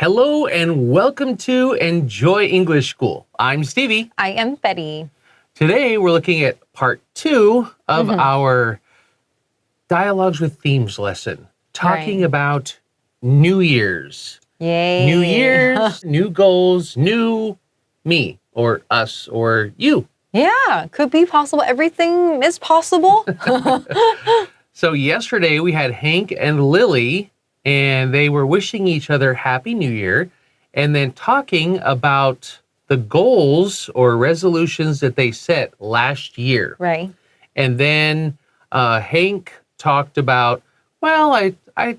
Hello and welcome to Enjoy English School. I'm Stevie. I am Betty. Today we're looking at part 2 of our Dialogues with Themes lesson, talking about New Year's. Yay. New Year's, new goals, new me or us or you. Yeah, could be possible. Everything is possible. So yesterday we had Hank and Lily, and they were wishing each other Happy New Year and then talking about the goals or resolutions that they set last year. Right. And then Hank talked about, well, I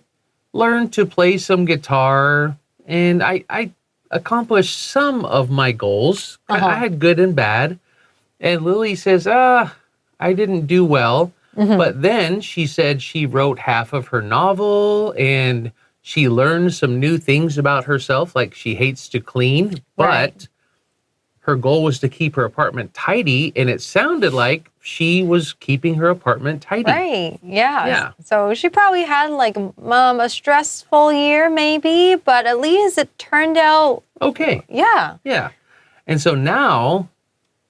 learned to play some guitar and I accomplished some of my goals. I had good and bad. And Lily says, I didn't do well. But then she said she wrote half of her novel and she learned some new things about herself, like she hates to clean, but her goal was to keep her apartment tidy, and it sounded like she was keeping her apartment tidy. Right, yeah. So she probably had like a stressful year maybe, but at least it turned out okay. Yeah. And so now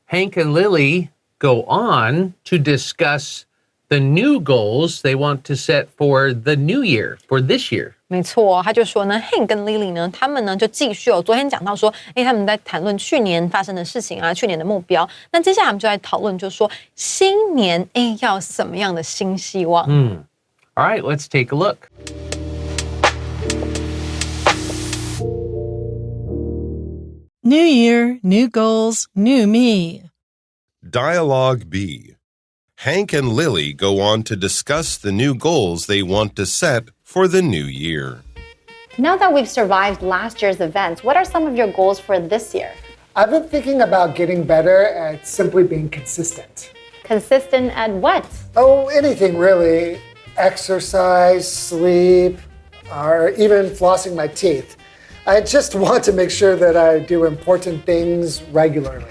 Hank and Lily go on to discuss the new goals they want to set for the new year, for this year. 没错，他就说呢 ，Hank 跟 Lily 呢，他们呢就继续昨天讲到说，他们在谈论去年发生的事情啊，去年的目标。那接下来我们就来讨论，就说新年，要什么样的新希望？All right, let's take a look. New year, new goals, new me. Dialogue B. Hank and Lily go on to discuss the new goals they want to set for the new year. Now that we've survived last year's events, what are some of your goals for this year? I've been thinking about getting better at simply being consistent. Consistent at what? Oh, anything really. Exercise, sleep, or even flossing my teeth. I just want to make sure that I do important things regularly.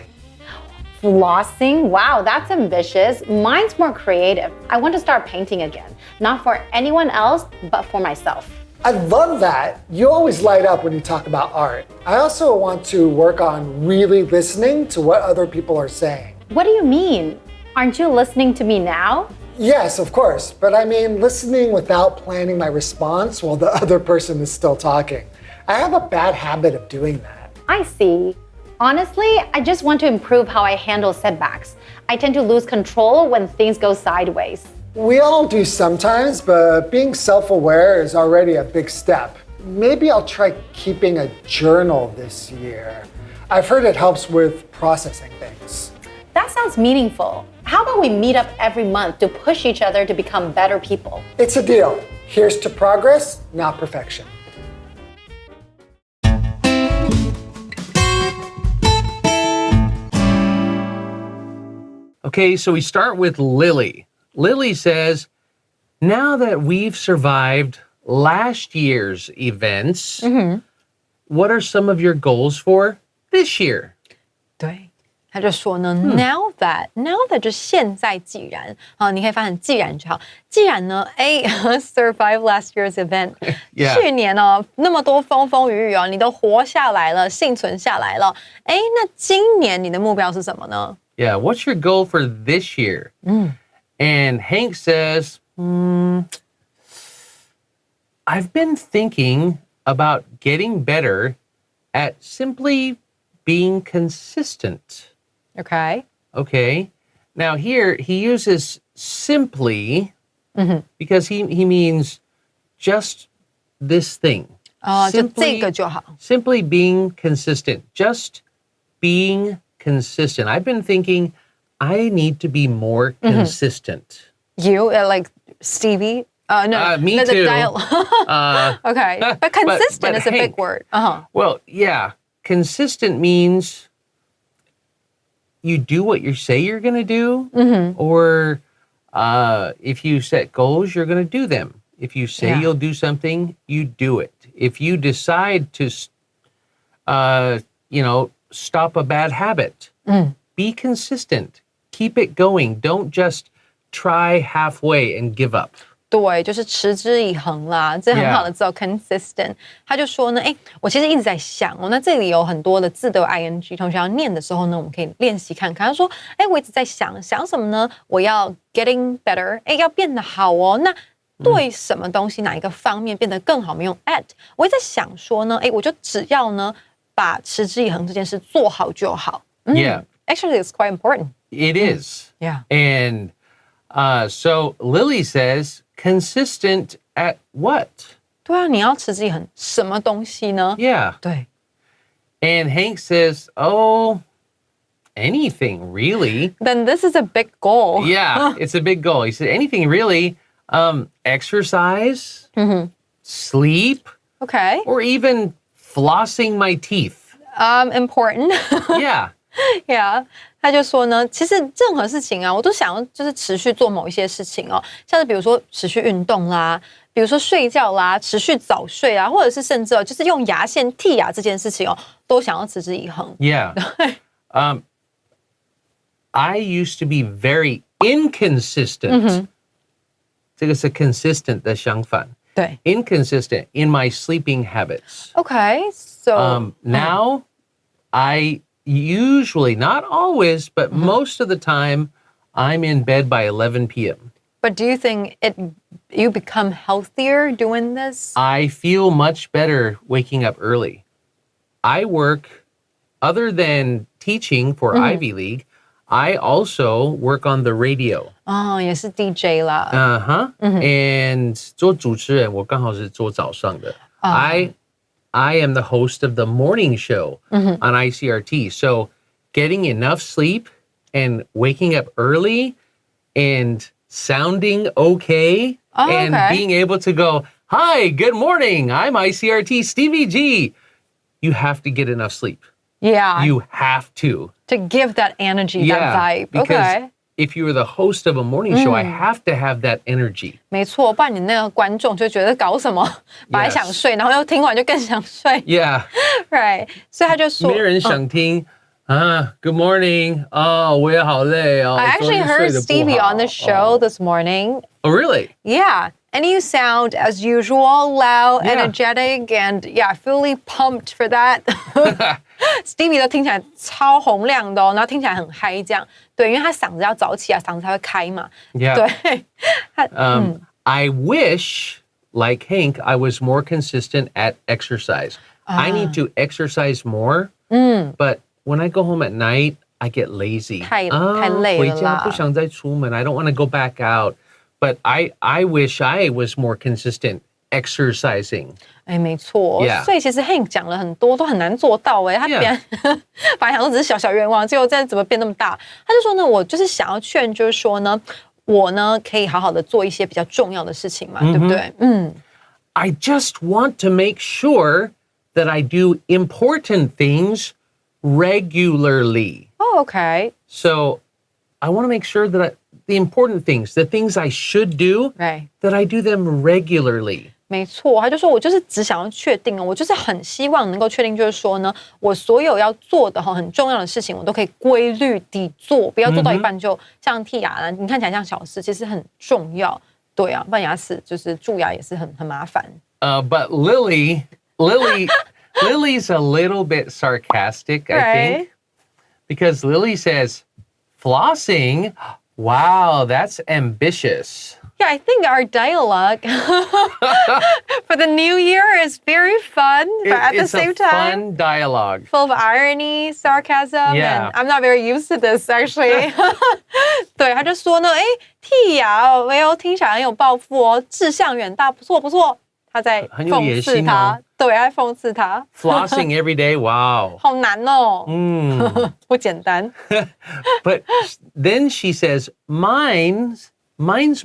Flossing? Wow, that's ambitious. Mine's more creative. I want to start painting again. Not for anyone else, but for myself. I love that. You always light up when you talk about art. I also want to work on really listening to what other people are saying. What do you mean? Aren't you listening to me now? Yes, of course. But I mean listening without planning my response while the other person is still talking. I have a bad habit of doing that. I see. Honestly, I just want to improve how I handle setbacks. I tend to lose control when things go sideways. We all do sometimes, but being self-aware is already a big step. Maybe I'll try keeping a journal this year. I've heard it helps with processing things. That sounds meaningful. How about we meet up every month to push each other to become better people? It's a deal. Here's to progress, not perfection. Okay, so we start with Lily. Lily says, now that we've survived last year's events, what are some of your goals for this year? 对，他就说呢 now that 就现在既然你可以发现既然就好。既然呢survive last year's event， 去年那么多风风雨雨你都活下来了，幸存下来了。那今年你的目标是什么呢？ Yeah, what's your goal for this year? And Hank says, I've been thinking about getting better at simply being consistent. Okay. Okay. Now here he uses simply because he means just this thing. 就这个就好。 Simply being consistent. Just being consistent. I've been thinking I need to be more consistent. You like Stevie? No, me too. Okay, but consistent is a big word. Well, yeah, consistent means you do what you say you're going to do, or if you set goals, you're going to do them. If you say you'll do something, you do it. If you decide to, stop a bad habit, be consistent. Keep it going. Don't just try halfway and give up. 对，就是持之以恒啦，这很好的字哦 consistent。他就说呢，我其实一直在想哦，那这里有很多的字都有 ing， 同学要念的时候呢，我们可以练习看看。他说，我一直在想什么呢？我要 getting better， 要变得好哦。那对什么东西哪一个方面变得更好？我们用 at。我也在想说呢，我就只要呢把持之以恒这件事做好就好。Yeah. Actually, it's quite important. It is. Yeah. And so Lily says, consistent at what? 对啊，你要持之以恒，什么东西呢？ Yeah. 对。 And Hank says, oh, anything really. Then this is a big goal. Yeah, it's a big goal. He said, anything really. Exercise, sleep, Okay. or even flossing my teeth. Important. Yeah. Yeah. 他就说呢，其实任何事情啊，我都想要就是持续做某一些事情哦，像是比如说持续运动啦，比如说睡觉啦，持续早睡啊，或者是甚至就是用牙线剔牙这件事情哦，都想要持之以恒。Yeah. I used to be very inconsistent. 这个是 consistent 的相反。对。 Inconsistent in my sleeping habits. Okay, so Now, I usually, not always, but most of the time, I'm in bed by 11 p.m. But do you think you become healthier doing this? I feel much better waking up early. I work, other than teaching for Ivy League, I also work on the radio. 也是 DJ 啦。And 做主持人，我刚好是做早上的。I am the host of the morning show on ICRT. So getting enough sleep and waking up early and sounding okay and being able to go, hi, good morning. I'm ICRT Stevie G. You have to get enough sleep. Yeah. You have to give that energy, that vibe. Because if you were the host of a morning show, I have to have that energy. 没错，不然你那个观众就觉得搞什么，本来想睡，然后又听完就更想睡。Yeah. Right. 所以他就说，没人想听。Good morning. 我也好累哦。 I actually heard Stevie on the show this morning. Oh, really? Yeah. And you sound, as usual, loud, energetic, and fully pumped for that. Stevie 都听起来超洪亮的哦，然后听起来很嗨这样。对，因为他嗓子要早起啊，嗓子才会开嘛。Yeah. 对。I wish, like Hank, I was more consistent at exercise. I need to exercise more, but when I go home at night, I get lazy. 太累了啦。回家不想再出门. I don't want to go back out. But I wish I was more consistent exercising. 没错。 Yeah. 所以其实 Hank 讲了很多都很难做到他本来想说只是小小愿望，结果这怎么变那么大？他就说呢，我就是想要劝，就是说呢，我呢可以好好的做一些比较重要的事情嘛，对不对I just want to make sure that I do important things regularly. Oh, okay. So I want to make sure that the important things, the things I should do, Right. that I do them regularly. 没错，他就说我就是只想要确定我就是很希望能够确定，就是说呢，我所有要做的很重要的事情，我都可以规律地做，不要做到一半就像剔牙你看起来像小事，其实很重要。对啊，不然牙齿就是蛀牙也是很麻烦。But Lily's a little bit sarcastic, I think, because Lily says, flossing, wow, that's ambitious. Yeah, I think our dialogue for the new year is very fun, but at the same It's a time, fun dialogue. full of irony, sarcasm, Yeah. and I'm not very used to this actually. 对，他就说呢，剔牙听起来很有抱负哦，志向远大，不错不错。他在讽刺他，对，他在讽刺他。Flossing every day, wow. 好难哦，不简单。But then she says, mine's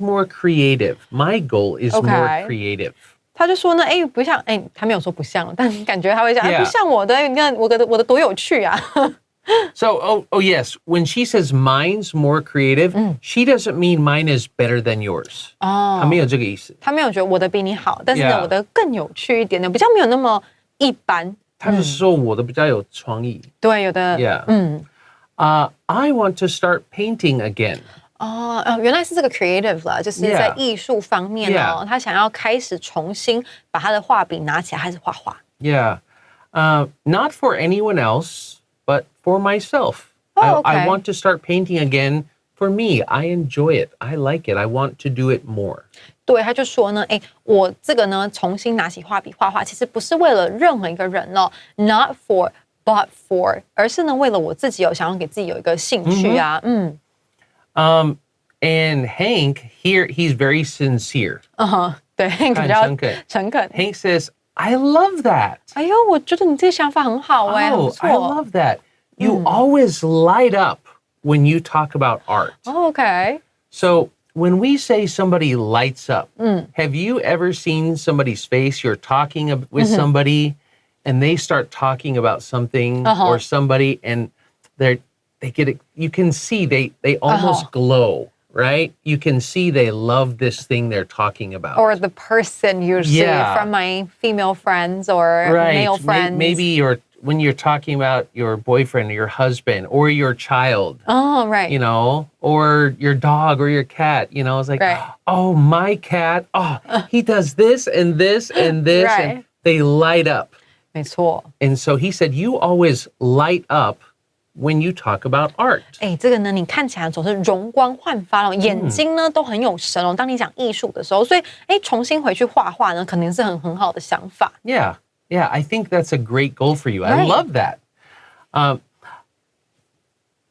more creative. My goal is more creative. 他就说呢，不像，他没有说不像，但感觉他会讲， Yeah. 不像我的，你看我的多有趣啊。So, oh yes, when she says mine's more creative, she doesn't mean mine is better than yours. 她没有这个意思。他没有觉得我的比你好，但是呢， Yeah. 我的更有趣一点的，比较没有那么一般。她是说我的比较有创意。对，有的， Yeah. I want to start painting again. 原来是这个 creative 了，就是在 Yeah. 艺术方面哦 Yeah. 他想要开始重新把他的画笔拿起来开始画画。Yeah. Not for anyone else, but for myself. Oh, I okay. want to start painting again for me. I enjoy it. I like it. I want to do it more. 对，他就说呢，我这个呢重新拿起画笔画画，其实不是为了任何一个人哦 ，not for but for， 而是呢为了我自己想要给自己有一个兴趣啊，And Hank here, he's very sincere. 对，比较诚恳。Hank says, I love that. 哎呦，我觉得你这个想法很好很不 Oh, 错。 I love that. You always light up when you talk about art. OK， So when we say somebody lights up, have you ever seen somebody's face? You're talking with somebody and they start talking about something or somebody and they get it. You can see they almost glow, right? You can see they love this thing they're talking about. or the person usually from my female friends or male friends. Maybe when you're talking about your boyfriend or your husband or your child. Oh, right. You know, or your dog or your cat, you know, it's like, oh, my cat, he does this and this and this, Right. and they light up. 没错。 And so he said, you always light up when you talk about art. 这个呢，你看起来总是容光焕发哦，眼睛呢都很有神哦。当你讲艺术的时候，所以重新回去画画呢，肯定是很好的想法。Yeah, I think that's a great goal for you. I Right. love that.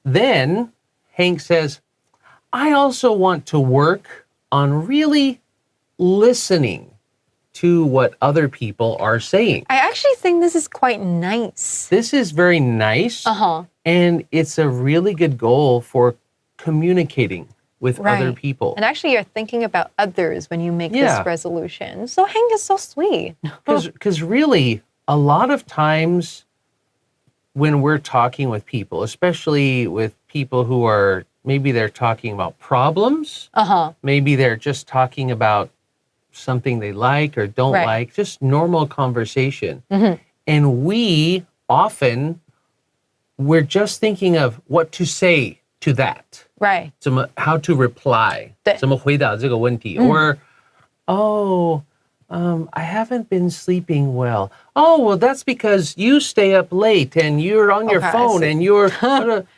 Then Hank says, I also want to work on really listening to what other people are saying. I actually think this is quite nice. This is very nice. And it's a really good goal for communicating with other people. And actually, you're thinking about others when you make Yeah. this resolution. So Hank is so sweet. Because really, a lot of times when we're talking with people, especially with people who are maybe they're talking about problems, maybe they're just talking about something they like or don't like, just normal conversation. And we often, we're just thinking of what to say to that. Right. How to reply. 对。怎么回答这个问题 Or, I haven't been sleeping well. Oh, well, that's because you stay up late and you're on your Okay, I phone see. and you're...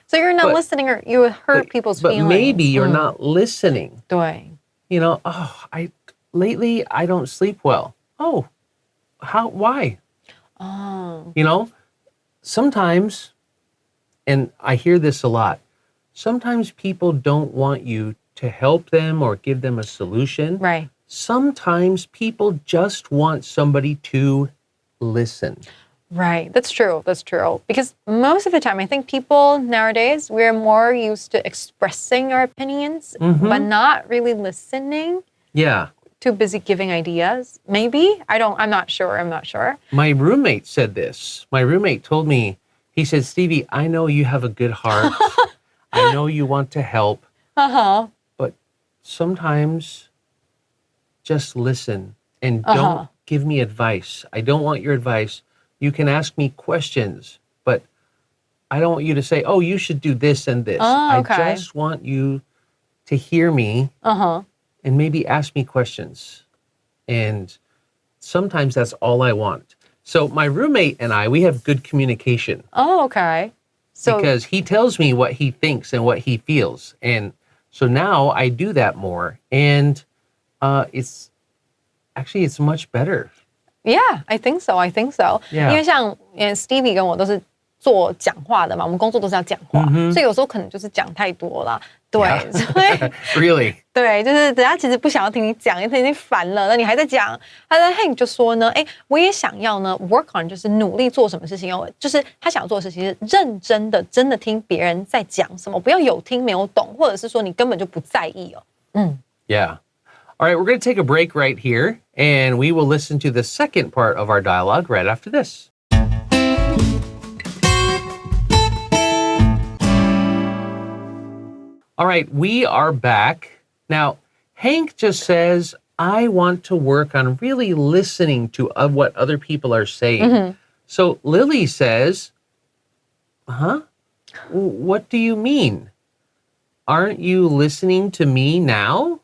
So you're not listening or you hurt people's but feelings. maybe you're not listening. 对。 You know, lately I don't sleep well. Oh, why? You know, sometimes, and I hear this a lot, sometimes people don't want you to help them or give them a solution. Right. Sometimes people just want somebody to listen. Right. That's true. That's true. Because most of the time, I think people nowadays, we're more used to expressing our opinions, but not really listening. Yeah. Too busy giving ideas. Maybe. I'm not sure. My roommate said this. My roommate told me, he said, Stevie, I know you have a good heart. I know you want to help. But sometimes just listen and don't give me advice. I don't want your advice. You can ask me questions, but I don't want you to say, oh, you should do this and this. Okay. I just want you to hear me and maybe ask me questions. And sometimes that's all I want. So my roommate and I, we have good communication. Oh, okay. So Because he tells me what he thinks and what he feels. And so now I do that more. And it's much better. yeah, I think so. Yeah. 因为像Stevie 跟我都是做讲话的嘛，我们工作都是要讲话，所以有时候可能就是讲太多了。对，所以 Really? 对，就是人家其实不想要听你讲，因为他已经烦了，那你还在讲。他的 Hank 就说呢，我也想要呢 work on， 就是努力做什么事情哦，就是他想做的事情是认真的，真的听别人在讲什么，不要有听没有懂，或者是说你根本就不在意哦。Yeah. All right, we're going to take a break right here, and we will listen to the second part of our dialogue right after this. All right, we are back. Now, Hank just says, I want to work on really listening to what other people are saying. So Lily says, what do you mean? aren't you listening to me now?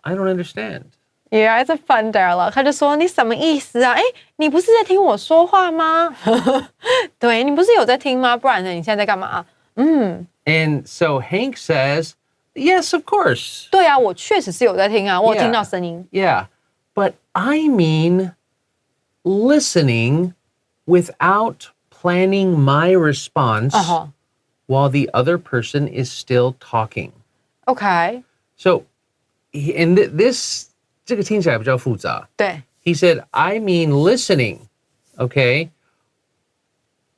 I don't understand. Yeah, it's a fun dialogue. 他就说你什么意思啊？哎，你不是在听我说话吗？对，你不是有在听吗？不然呢，你现在在干嘛？And so Hank says, yes, of course. 对啊，我确实是有在听啊，我有听到声音。Yeah, but I mean listening without planning my response while the other person is still talking. OK， So, and this 这个听起来比较复杂。对 He said, I mean listening, okay,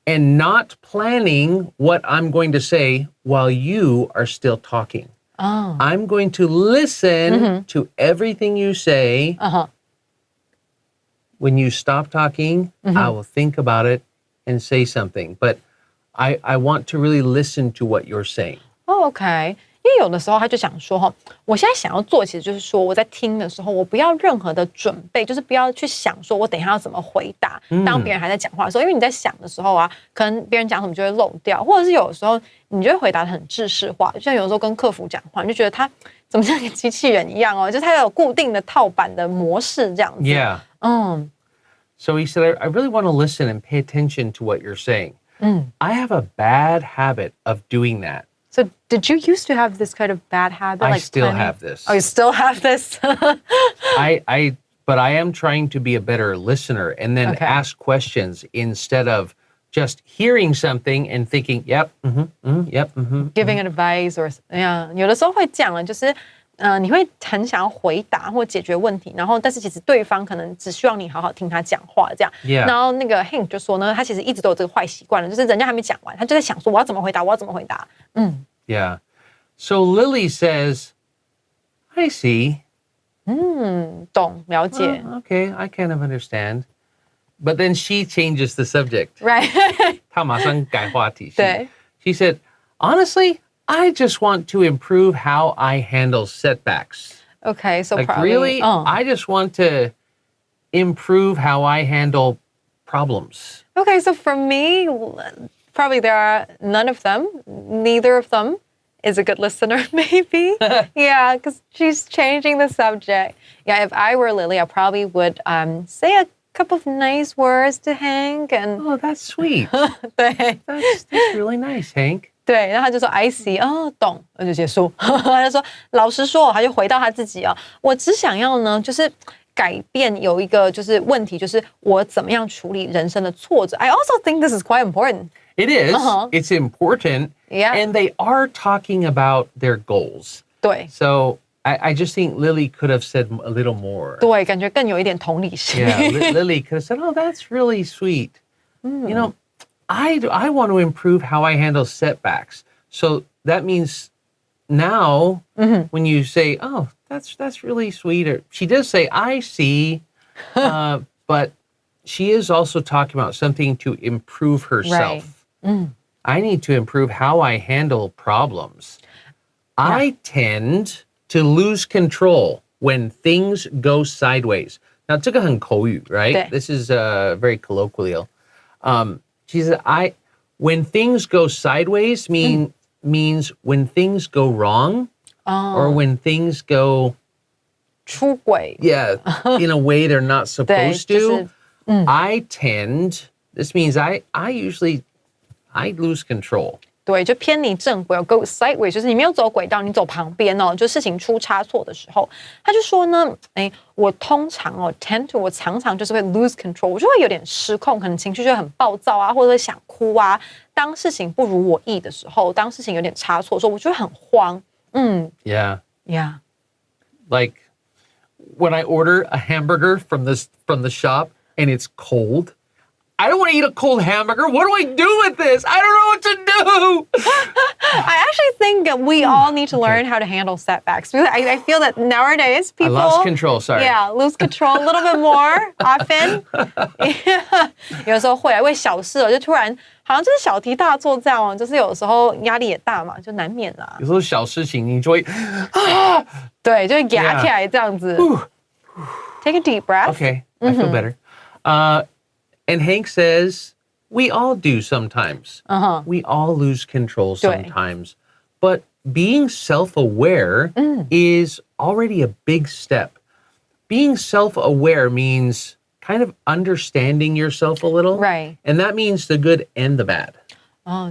and not planning what I'm going to say while you are still talking. 哦 I'm going to listen to everything you say. When you stop talking, I will think about it and say something. But I want to really listen to what you're saying. OK，因为有的时候他就想说哈，我现在想要做，其实就是说我在听的时候，我不要任何的准备，就是不要去想说我等一下要怎么回答。当别人还在讲话的时候，因为你在想的时候啊，可能别人讲什么就会漏掉，或者是有的时候你就会回答得很制式化，就像有的时候跟客服讲话，你就觉得他怎么像个机器人一样哦，就是他有固定的套版的模式这样子。Yeah. So he said, I really want to listen and pay attention to what you're saying. I have a bad habit of doing that. So did you used to have this kind of bad habit? I like still planning? have this. Oh, you still have this? But I am trying to be a better listener and then ask questions instead of just hearing something and thinking, yep, yep, Giving advice or yeah， 有的时候会这样了，就是你会很想要回答或解决问题，然后但是其实对方可能只需要你好好听他讲话这样。Yeah. 然后那个 Hank 就说呢，他其实一直都有这个坏习惯了，就是人家还没讲完，他就在想说我要怎么回答，我要怎么回答。Yeah. So Lily says, I see. 懂了解。 Okay, I kind of understand. But then she changes the subject. Right. 她马上改话题。对。 She said, honestly, I just want to improve how I handle setbacks. Okay, so Like probably really, I just want to improve how I handle problems. Okay, so for me, probably there are none of them. Neither of them is a good listener, maybe. Yeah, because she's changing the subject. Yeah, if I were Lily, I probably would say a couple of nice words to Hank and Oh, that's sweet. 对 That's really nice, Hank. 对，然后他就说 I see， 哦，懂，那就结束。他就说，老实说，他就回到他自己啊，我只想要呢，就是改变有一个就是问题，就是我怎么样处理人生的挫折。I also think this is quite important. It is. It's important. Yeah. And they are talking about their goals. 对 So I just think Lily could have said a little more. 对，感觉更有一点同理心。 Yeah, Lily could have said, oh, that's really sweet. You know, I want to improve how I handle setbacks. So that means now when you say, oh, that's really sweet, or she does say, I see, but she is also talking about something to improve herself. I need to improve how I handle problems. I tend to lose control when things go sideways. Now, 这个很口语, right? 对 This is very colloquial. She said, when things go sideways means when things go wrong or when things go 出轨 in a way they're not supposed 对，就 to. 是 I tend, this means I lose control. 对，就偏离正轨，go sideways， 就是你没有走轨道，你走旁边哦，就事情出差错的时候，他就说呢，我通常tend to， 我常常就是会 lose control， 我就会有点失控，可能情绪就会很暴躁啊，或者会想哭啊。当事情不如我意的时候，当事情有点差错的时候，我就会很慌。Yeah. Yeah. Like when I order a hamburger from the shop and it's cold, I don't want to eat a cold hamburger. What do I do with this? I don't know what to do. I actually think we all need to learn how to handle setbacks. Because I feel that nowadays people I lost control, sorry. Yeah, lose control a little bit more often. 有时候会为小事就突然好像就是小题大做这样就是有时候压力也大嘛，就难免啦。有时候小事情你就会对，就会压起来这样子。Take a deep breath. Okay, I feel better. And Hank says, we all do sometimes. We all lose control sometimes. But being self-aware is already a big step. Being self-aware means kind of understanding yourself a little. Right. And that means the good and the bad.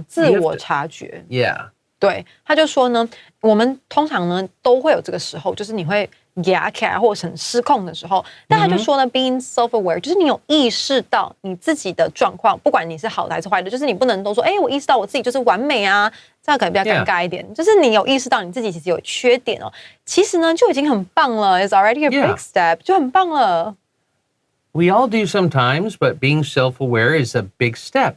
自我察觉。 Yeah. 对，他就说呢，我们通常呢都会有这个时候，就是你会压起来或者很失控的时候。但他就说呢，being self-aware， 就是你有意识到你自己的状况，不管你是好的还是坏的，就是你不能都说，哎，我意识到我自己就是完美啊，这样可能比较尴尬一点。就是你有意识到你自己其实有缺点哦，其实呢就已经很棒了 ，it's already a big step， 就很棒了。We all do sometimes, but being self-aware is a big step.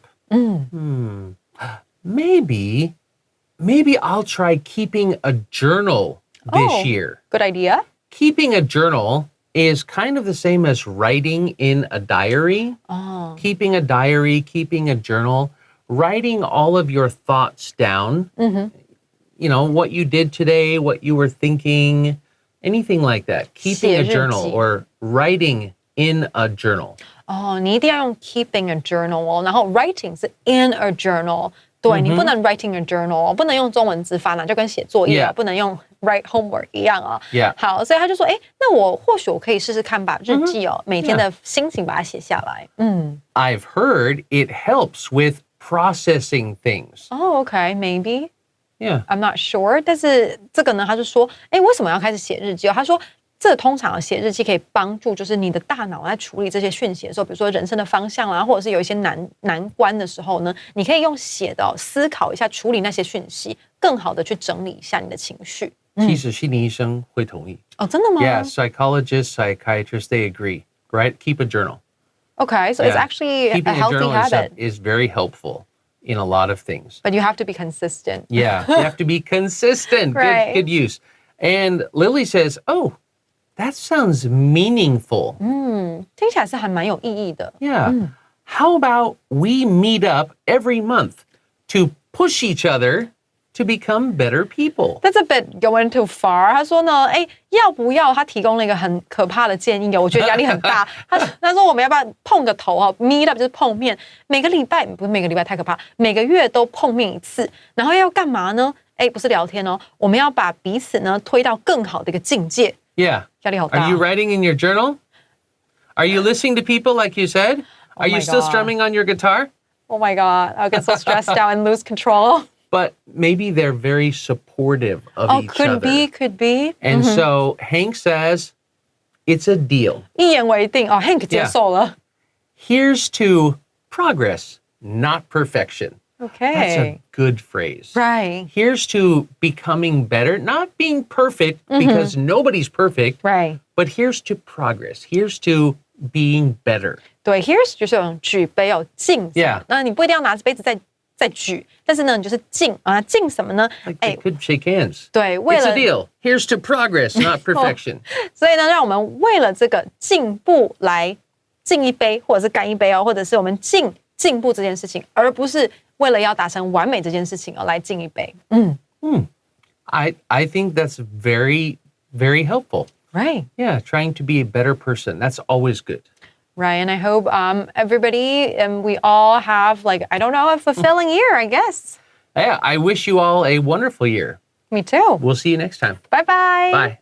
Maybe I'll try keeping a journal this year. Good idea. Keeping a journal is kind of the same as writing in a diary. Keeping a diary, keeping a journal, writing all of your thoughts down. You know, what you did today, what you were thinking, anything like that. Keeping a journal or writing in a journal. 你一定要用 keeping a journal 哦，然后 writing 是 in a journal。对，你不能 writing a journal， 不能用中文字发呢，就跟写作业不能用 write homework 一样啊。好，所以他就说，哎，那我或许我可以试试看把日记哦，每天的心情把它写下来。I've heard it helps with processing things. Okay, maybe. Yeah. I'm not sure. 但是这个呢，他就说，哎，为什么要开始写日记哦？他说，这通常写日记可以帮助，就是你的大脑在处理这些讯息的时候，比如说人生的方向啦，或者是有一些难关的时候呢，你可以用写的思考一下，处理那些讯息，更好的去整理一下你的情绪。其实心理医生会同意。哦，真的吗？ Yeah, psychologists, psychiatrists, they agree, right? Keep a journal. Okay, so it's actually a healthy habit. Is very helpful in a lot of things. But you have to be consistent. Yeah, you have to be consistent. Right. Good use. And Lily says, oh, that sounds meaningful. 听起来是还蛮有意义的。 Yeah. How about we meet up every month to push each other to become better people? That's a bit going too far. 他说呢，哎，要不要？他提供了一个很可怕的建议哦，我觉得压力很大。他说我们要不要碰个头哦 ？Meet up 就是碰面，每个礼拜不是每个礼拜太可怕，每个月都碰面一次。然后要干嘛呢？哎，不是聊天哦，我们要把彼此呢推到更好的一个境界。Yeah. 压力好大。 Are you writing in your journal? Are you listening to people like you said? Are you still strumming on your guitar? Oh my God, I'll get so stressed out and lose control. But maybe they're very supportive of each other. Could be. And so Hank says, it's a deal. 一言为定哦 ，Hank 接受了。Here's to progress, not perfection. Okay. That's a good phrase. Right. Here's to becoming better, not being perfect because nobody's perfect. Right. But here's to progress. Here's to being better. 对 ，here's 就是有举杯哦，敬。Yeah. 那你不一定要拿着杯子再举，但是呢，你就是敬啊，敬什么呢？ Like they could shake hands. 对，为 It's 了 a deal. Here's to progress, not perfection. 所以呢，让我们为了这个进步来敬一杯，或者是干一杯哦，或者是我们进步这件事情，而不是为了要达成完美这件事情而来敬一杯。I think that's very, very helpful. Right. Yeah, trying to be a better person. That's always good. Right, and I hope everybody and we all have I don't know, a fulfilling year, I guess. Yeah, I wish you all a wonderful year. Me too. We'll see you next time. Bye-bye. Bye.